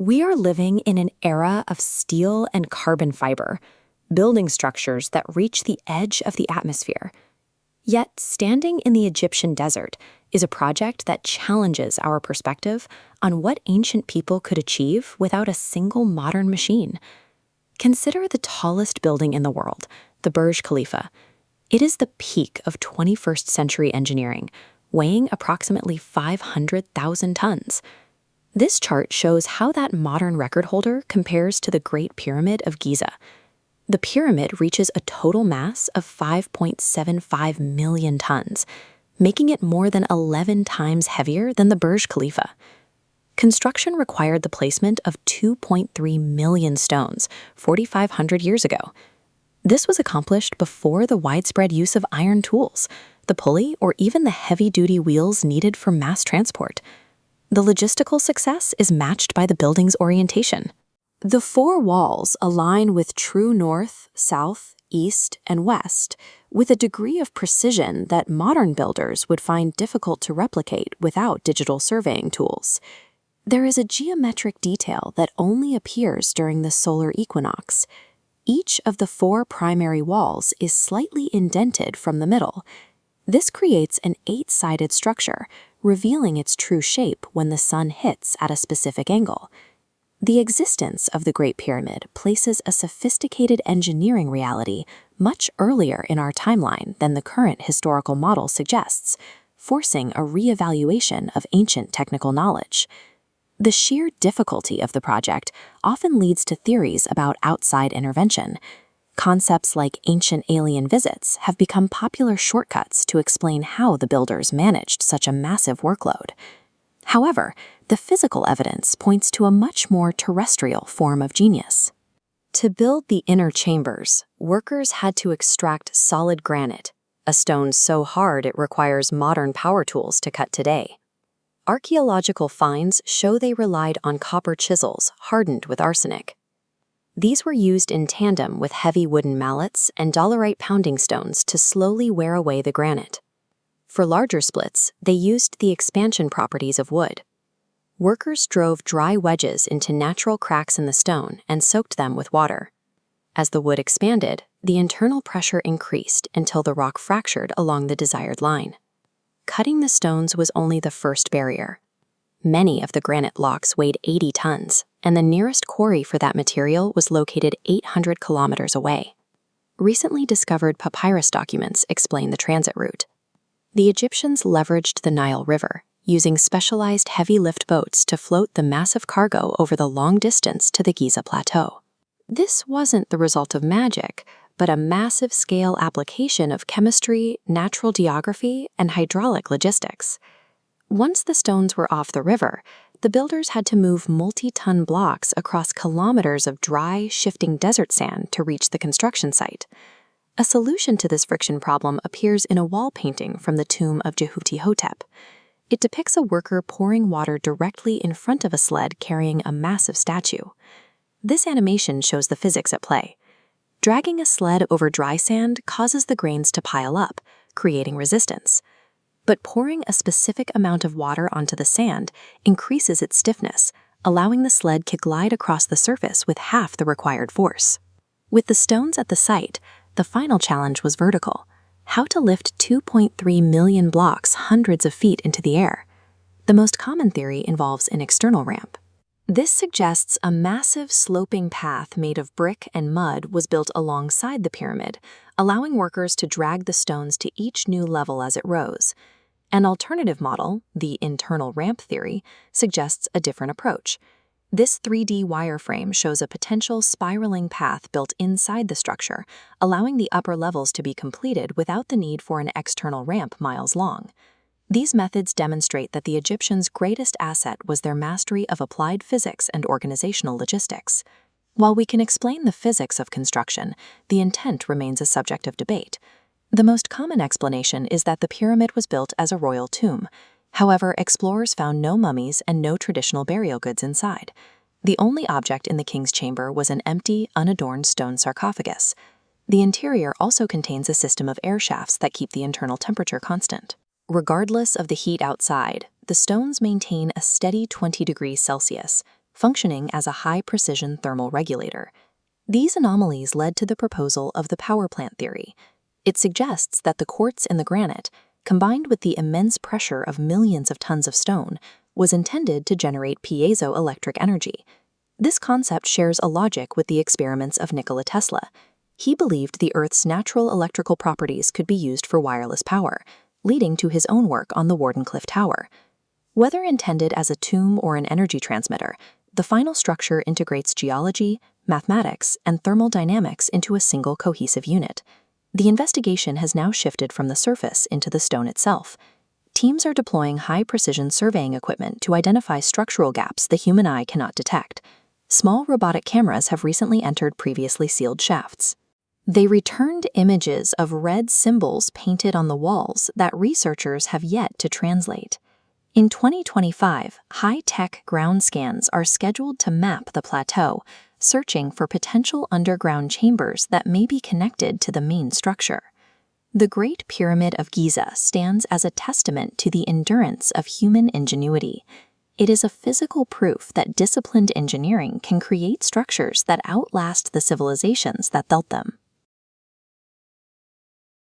We are living in an era of steel and carbon fiber, building structures that reach the edge of the atmosphere. Yet, standing in the Egyptian desert is a project that challenges our perspective on what ancient people could achieve without a single modern machine. Consider the tallest building in the world, the Burj Khalifa. It is the peak of 21st century engineering, weighing approximately 500,000 tons. This chart shows how that modern record holder compares to the Great Pyramid of Giza. The pyramid reaches a total mass of 5.75 million tons, making it more than 11 times heavier than the Burj Khalifa. Construction required the placement of 2.3 million stones 4,500 years ago. This was accomplished before the widespread use of iron tools, the pulley, or even the heavy-duty wheels needed for mass transport. The logistical success is matched by the building's orientation. The four walls align with true north, south, east, and west, with a degree of precision that modern builders would find difficult to replicate without digital surveying tools. There is a geometric detail that only appears during the solar equinox. Each of the four primary walls is slightly indented from the middle. This creates an 8-sided structure, revealing its true shape when the sun hits at a specific angle. The existence of the Great Pyramid places a sophisticated engineering reality much earlier in our timeline than the current historical model suggests, forcing a re-evaluation of ancient technical knowledge. The sheer difficulty of the project often leads to theories about outside intervention. Concepts like ancient alien visits have become popular shortcuts to explain how the builders managed such a massive workload. However, the physical evidence points to a much more terrestrial form of genius. To build the inner chambers, workers had to extract solid granite, a stone so hard it requires modern power tools to cut today. Archaeological finds show they relied on copper chisels hardened with arsenic. These were used in tandem with heavy wooden mallets and dolerite pounding stones to slowly wear away the granite. For larger splits, they used the expansion properties of wood. Workers drove dry wedges into natural cracks in the stone and soaked them with water. As the wood expanded, the internal pressure increased until the rock fractured along the desired line. Cutting the stones was only the first barrier. Many of the granite blocks weighed 80 tons, and the nearest quarry for that material was located 800 kilometers away. Recently discovered papyrus documents explain the transit route. The Egyptians leveraged the Nile River, using specialized heavy-lift boats to float the massive cargo over the long distance to the Giza Plateau. This wasn't the result of magic, but a massive-scale application of chemistry, natural geography, and hydraulic logistics. Once the stones were off the river, the builders had to move multi-ton blocks across kilometers of dry, shifting desert sand to reach the construction site. A solution to this friction problem appears in a wall painting from the tomb of Jehuti-Hotep. It depicts a worker pouring water directly in front of a sled carrying a massive statue. This animation shows the physics at play. Dragging a sled over dry sand causes the grains to pile up, creating resistance. But pouring a specific amount of water onto the sand increases its stiffness, allowing the sled to glide across the surface with half the required force. With the stones at the site, the final challenge was vertical: how to lift 2.3 million blocks hundreds of feet into the air. The most common theory involves an external ramp. This suggests a massive sloping path made of brick and mud was built alongside the pyramid, allowing workers to drag the stones to each new level as it rose. An alternative model, the internal ramp theory, suggests a different approach. This 3D wireframe shows a potential spiraling path built inside the structure, allowing the upper levels to be completed without the need for an external ramp miles long. These methods demonstrate that the Egyptians' greatest asset was their mastery of applied physics and organizational logistics. While we can explain the physics of construction, the intent remains a subject of debate. The most common explanation is that the pyramid was built as a royal tomb. However, explorers found no mummies and no traditional burial goods inside. The only object in the king's chamber was an empty, unadorned stone sarcophagus. The interior also contains a system of air shafts that keep the internal temperature constant. Regardless of the heat outside, the stones maintain a steady 20 degrees Celsius, functioning as a high-precision thermal regulator. These anomalies led to the proposal of the power plant theory. It suggests that the quartz in the granite, combined with the immense pressure of millions of tons of stone, was intended to generate piezoelectric energy. This concept shares a logic with the experiments of Nikola Tesla. He believed the Earth's natural electrical properties could be used for wireless power, leading to his own work on the Wardenclyffe Tower. Whether intended as a tomb or an energy transmitter, the final structure integrates geology, mathematics, and thermal dynamics into a single cohesive unit. The investigation has now shifted from the surface into the stone itself. Teams are deploying high-precision surveying equipment to identify structural gaps the human eye cannot detect. Small robotic cameras have recently entered previously sealed shafts. They returned images of red symbols painted on the walls that researchers have yet to translate. In 2025, high-tech ground scans are scheduled to map the plateau, searching for potential underground chambers that may be connected to the main structure. The Great Pyramid of Giza stands as a testament to the endurance of human ingenuity. It is a physical proof that disciplined engineering can create structures that outlast the civilizations that built them.